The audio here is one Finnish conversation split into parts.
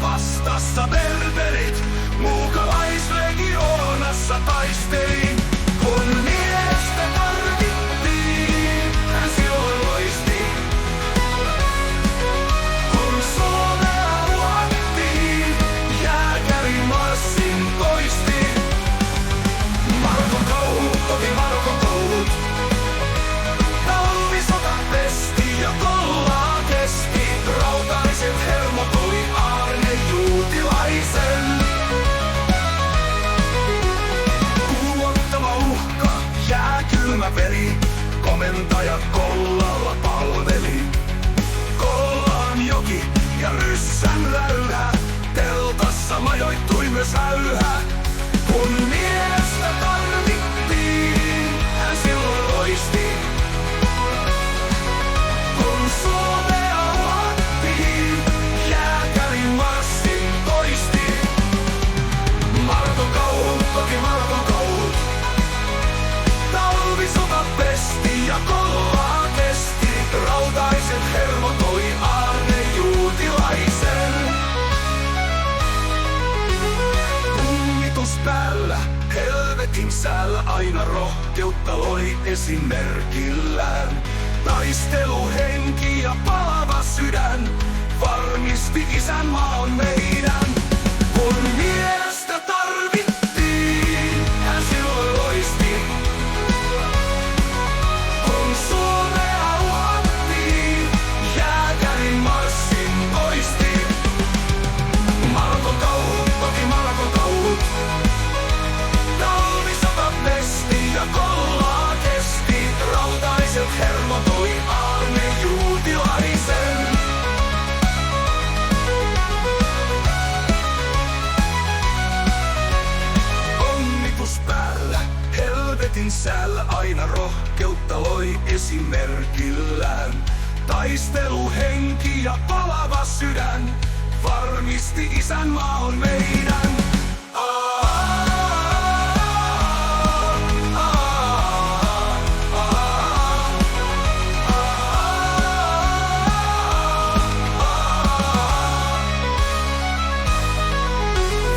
vastassa berberit muukalaislegioonassa taisteli. Kun miestä tarvittiin, hän silloin loisti. Kun Suomea luottiin, jääkärimarssin toisti. Marokon kauhut toki Marokon koulut. Talvisota pesti ja kollaa kesti. Rautaiset hermot oli Aarne Juutilaisen. Kuvottava uhka, jääkylmä veri. Komentajat Kollalla palveli. Kollaan joki ja Ryssän läyhä. Teltassa majoittui myös Häyhä. Kun miestä tarvittiin, hän silloin loisti. Kun Suomea luottiin, jääkärimarssin toisti. Marokon kauhut, toki Marokon koulut. Talvisota pesti ja kollaa kesti. Rautaiset hermot oli Aarne Juutilaisen. Kummitus päällä, helvetin säällä aina rohkeutta loi esimerkillään. Taisteluhenki ja palava sydän varmisti isänmaan meidän. Kun miestä tarvittiin, hän silloin loisti. Kun Suomea luottiin, jääkärimarssin toisti. Marokon kauhut, toki Marokon koulut. Talvisota pesti ja kollaa kesti. Rautaiset hermot oli Aarne Juutilaisen. Onnitus päällä, helvetin säällä aina rohkeutta loi esimerkillään. Taisteluhenki ja palava sydän varmisti isänmaan meidän.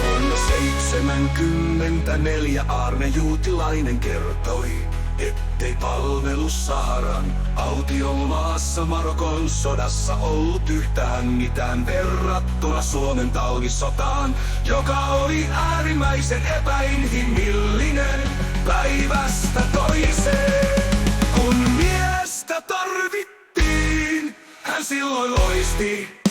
Vuonna 1974 Aarne Juutilainen kertoi, ettei palvelus Saharan autiomaassa Marokon sodassa ollut yhtään mitään verrattuna Suomen talvisotaan, joka oli äärimmäisen epäinhimillinen päivästä toiseen. Kun miestä tarvittiin, hän silloin loisti.